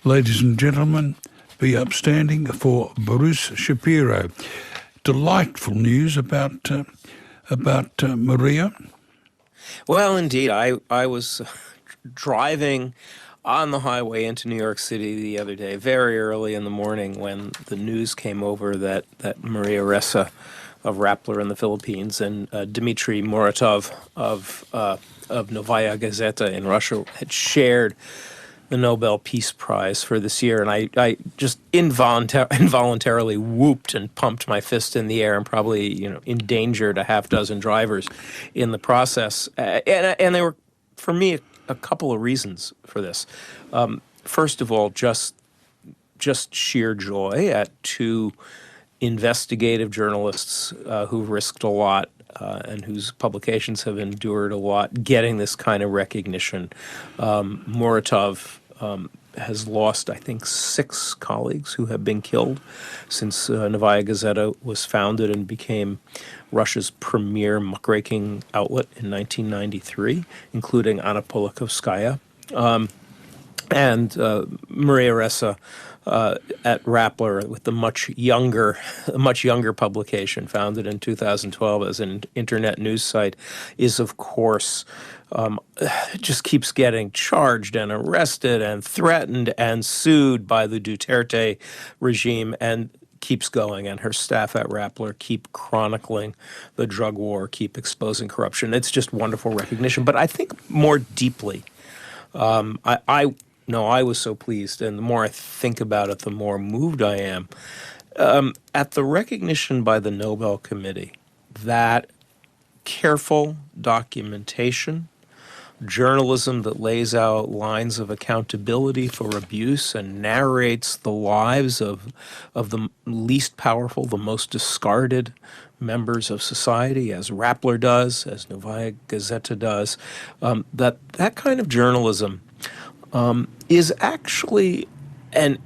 Ladies and gentlemen, be upstanding for Bruce Shapiro. Delightful news about Maria. Well, indeed, I was driving on the highway into New York City the other day, very early in the morning, when the news came over that Maria Ressa of Rappler in the Philippines and Dmitry Muratov of Novaya Gazeta in Russia had shared the Nobel Peace Prize for this year, and I just involuntarily whooped and pumped my fist in the air and probably endangered a half dozen drivers in the process. And there were, for me, a couple of reasons for this. First of all, just sheer joy at two investigative journalists who've risked a lot and whose publications have endured a lot, getting this kind of recognition. Muratov has lost, I think, 6 colleagues who have been killed since Novaya Gazeta was founded and became Russia's premier muckraking outlet in 1993, including Anna Politkovskaya. And Maria Ressa at Rappler, with the much younger publication, founded in 2012 as an internet news site, is of course just keeps getting charged and arrested and threatened and sued by the Duterte regime and keeps going. And her staff at Rappler keep chronicling the drug war, keep exposing corruption. It's just wonderful recognition. But I think more deeply, I was so pleased, and the more I think about it, the more moved I am at the recognition by the Nobel Committee that careful documentation, journalism that lays out lines of accountability for abuse and narrates the lives of the least powerful, the most discarded members of society, as Rappler does, as Novaya Gazeta does, that kind of journalism is actually a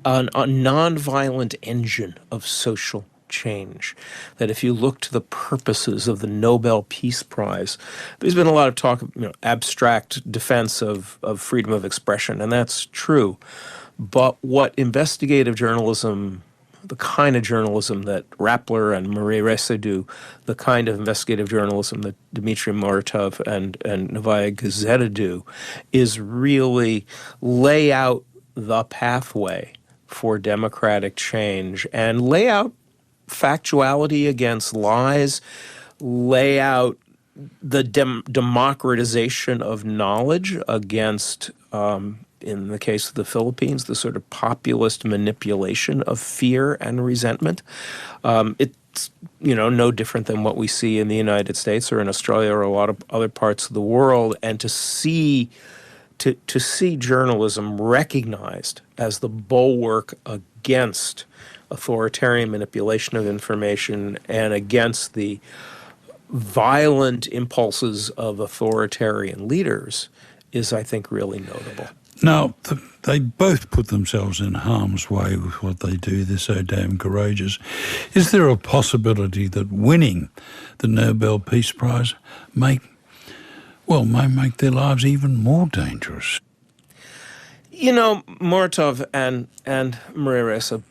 nonviolent engine of social change. That if you look to the purposes of the Nobel Peace Prize, there's been a lot of talk of abstract defense of freedom of expression, and that's true. But what investigative journalism, the kind of journalism that Rappler and Maria Ressa do, the kind of investigative journalism that Dmitry Muratov and Novaya Gazeta do, is really lay out the pathway for democratic change and lay out factuality against lies, lay out the democratization of knowledge against in the case of the Philippines, the sort of populist manipulation of fear and resentment. It's no different than what we see in the United States or in Australia or a lot of other parts of the world. And to see journalism recognized as the bulwark against authoritarian manipulation of information and against the violent impulses of authoritarian leaders is, I think, really notable. Now, they both put themselves in harm's way with what they do. They're so damn courageous. Is there a possibility that winning the Nobel Peace Prize may make their lives even more dangerous? Muratov and Maria Ressa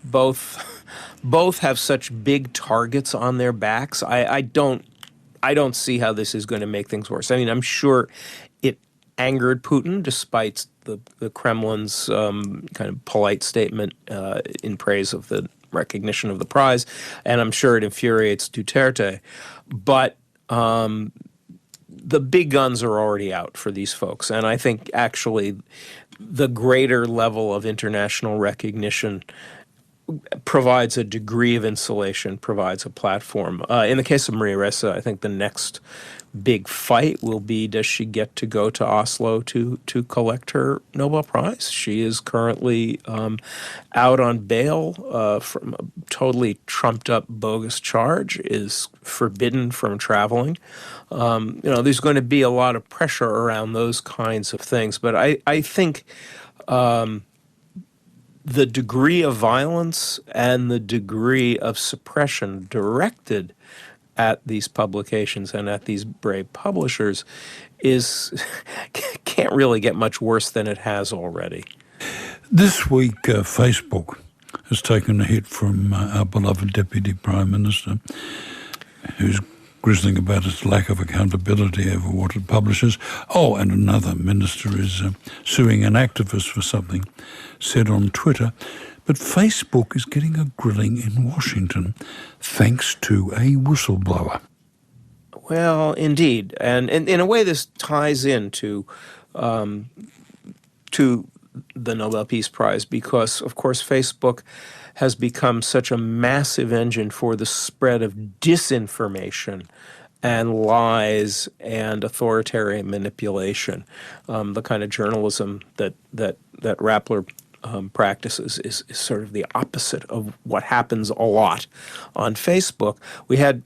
both have such big targets on their backs. I don't see how this is going to make things worse. I mean, I'm sure it angered Putin, despite the Kremlin's kind of polite statement in praise of the recognition of the prize, and I'm sure it infuriates Duterte. But the big guns are already out for these folks, and I think actually the greater level of international recognition provides a degree of insulation, provides a platform. In the case of Maria Ressa, I think the next big fight will be, does she get to go to Oslo to collect her Nobel Prize? She is currently out on bail from a totally trumped-up bogus charge, is forbidden from traveling. There's going to be a lot of pressure around those kinds of things, but I think the degree of violence and the degree of suppression directed at these publications and at these brave publishers can't really get much worse than it has already. This week, Facebook has taken a hit from our beloved Deputy Prime Minister, who's grizzling about its lack of accountability over what it publishes. Oh, and another minister is suing an activist for something said on Twitter. But Facebook is getting a grilling in Washington thanks to a whistleblower. Well, indeed. And in a way, this ties into to the Nobel Peace Prize because, of course, Facebook has become such a massive engine for the spread of disinformation and lies and authoritarian manipulation. The kind of journalism that Rappler practices is sort of the opposite of what happens a lot on Facebook.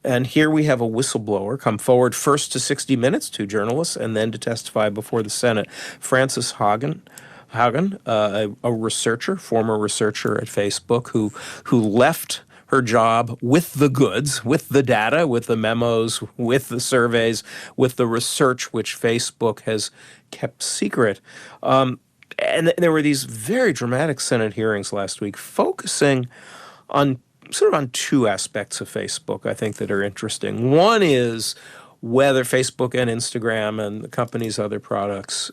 And here we have a whistleblower come forward first to 60 Minutes, two journalists, and then to testify before the Senate. Frances Haugen, a researcher, former researcher at Facebook, who left her job with the goods, with the data, with the memos, with the surveys, with the research which Facebook has kept secret. And there were these very dramatic Senate hearings last week focusing on two aspects of Facebook, I think, that are interesting. One is whether Facebook and Instagram and the company's other products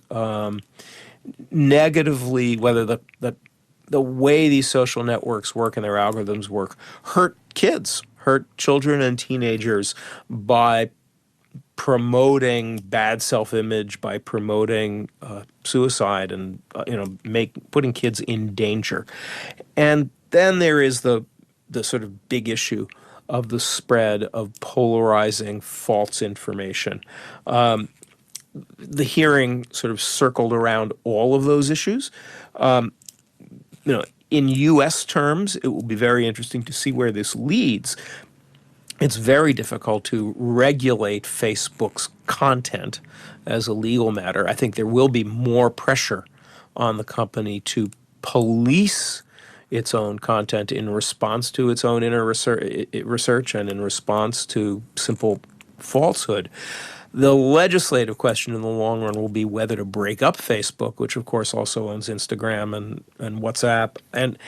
negatively, whether the way these social networks work and their algorithms work hurt kids, hurt children and teenagers by promoting bad self-image, by promoting suicide and putting kids in danger. And then there is the sort of big issue of the spread of polarizing false information. The hearing sort of circled around all of those issues. In U.S. terms, it will be very interesting to see where this leads. It's very difficult to regulate Facebook's content as a legal matter. I think there will be more pressure on the company to police its own content in response to its own inner research and in response to simple falsehood. The legislative question in the long run will be whether to break up Facebook, which of course also owns Instagram and WhatsApp. And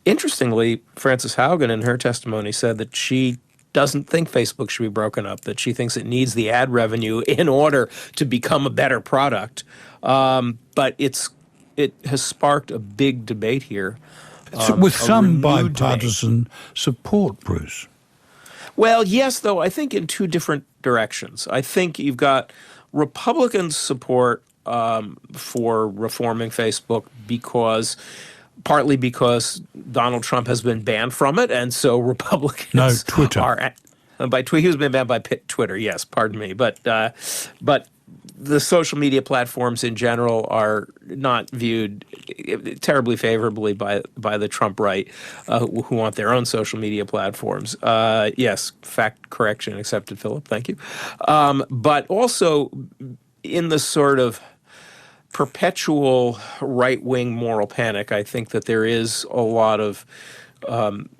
interestingly, Frances Haugen in her testimony said that she doesn't think Facebook should be broken up, that she thinks it needs the ad revenue in order to become a better product. But it has sparked a big debate here. With some bipartisan support, Bruce. Well, yes, though, I think in two different directions. I think you've got Republican support for reforming Facebook partly because Donald Trump has been banned from it, and so Republicans Twitter. He was been banned by Twitter, yes, pardon me. But the social media platforms in general are not viewed terribly favorably by the Trump right, who want their own social media platforms. Yes, fact correction accepted, Philip. Thank you. But also in the sort of perpetual right-wing moral panic, I think that there is a lot of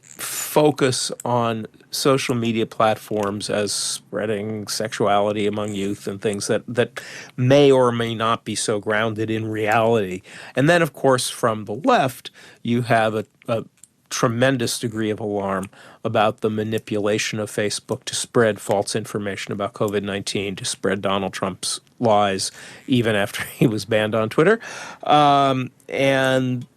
focus on social media platforms as spreading sexuality among youth and things that may or may not be so grounded in reality. And then, of course, from the left, you have a tremendous degree of alarm about the manipulation of Facebook to spread false information about COVID-19, to spread Donald Trump's lies even after he was banned on Twitter, and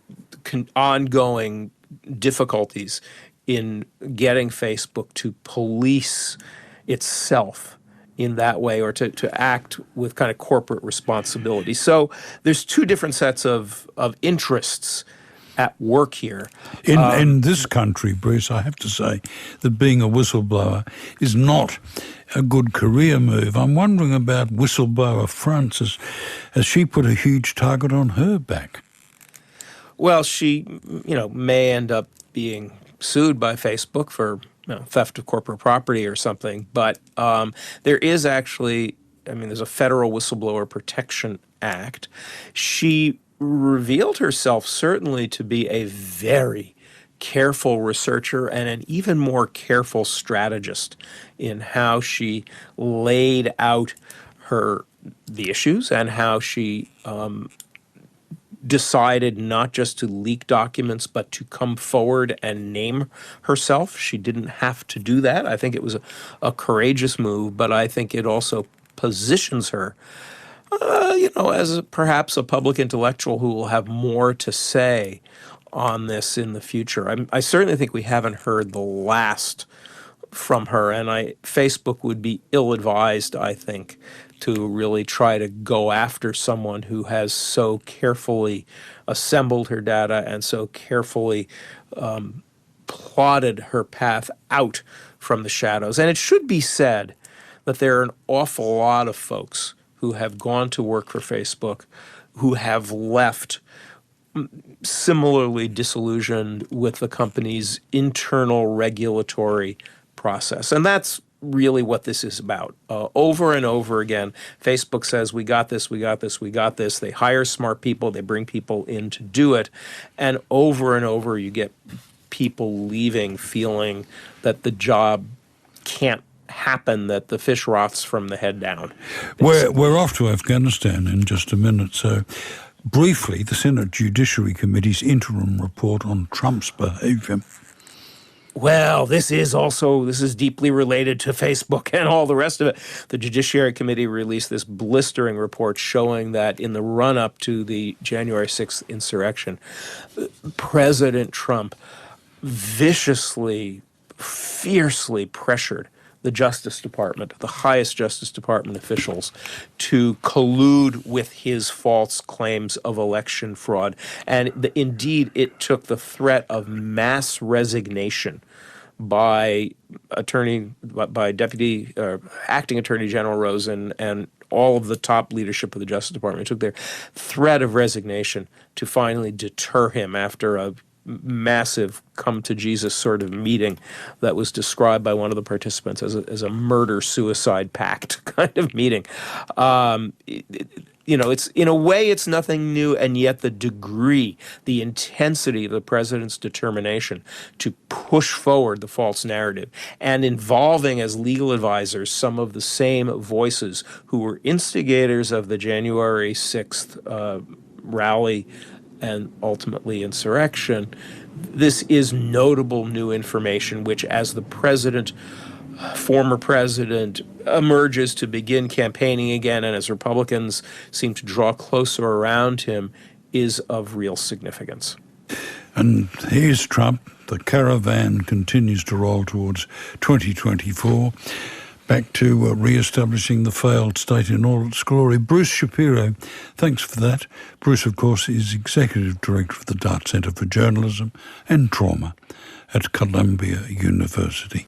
ongoing difficulties in getting Facebook to police itself in that way, or to act with kind of corporate responsibility. So there's two different sets of interests at work here. In this country, Bruce, I have to say that being a whistleblower is not a good career move. I'm wondering about whistleblower Frances, as she put a huge target on her back. Well, she, may end up being sued by Facebook for theft of corporate property or something. But there is actually, there's a Federal Whistleblower Protection Act. She revealed herself certainly to be a very careful researcher and an even more careful strategist in how she laid out the issues and how she decided not just to leak documents, but to come forward and name herself. She didn't have to do that. I think it was a courageous move, but I think it also positions her, as perhaps a public intellectual who will have more to say on this in the future. I certainly think we haven't heard the last from her, and Facebook would be ill-advised, I think, to really try to go after someone who has so carefully assembled her data and so carefully plotted her path out from the shadows. And it should be said that there are an awful lot of folks who have gone to work for Facebook who have left similarly disillusioned with the company's internal regulatory process. And that's really what this is about. Over and over again, Facebook says, we got this, we got this, we got this. They hire smart people, they bring people in to do it. And over, you get people leaving feeling that the job can't happen, that the fish rots from the head down. We're off to Afghanistan in just a minute, so briefly, the Senate Judiciary Committee's interim report on Trump's behavior. Well, this is deeply related to Facebook and all the rest of it. The Judiciary Committee released this blistering report showing that in the run-up to the January 6th insurrection, President Trump viciously, fiercely pressured the Justice Department, the highest Justice Department officials, to collude with his false claims of election fraud. And indeed, it took the threat of mass resignation by Deputy Acting Attorney General Rosen and all of the top leadership of the Justice Department. It took their threat of resignation to finally deter him after a massive come-to-Jesus sort of meeting that was described by one of the participants as a murder-suicide pact kind of meeting. It's in a way it's nothing new, and yet the degree, the intensity of the president's determination to push forward the false narrative and involving as legal advisors some of the same voices who were instigators of the January 6th rally and ultimately insurrection. This is notable new information, which as the former president, emerges to begin campaigning again, and as Republicans seem to draw closer around him, is of real significance. And here's Trump. The caravan continues to roll towards 2024. Back to re-establishing the failed state in all its glory. Bruce Shapiro, thanks for that. Bruce, of course, is Executive Director of the Dart Centre for Journalism and Trauma at Columbia University.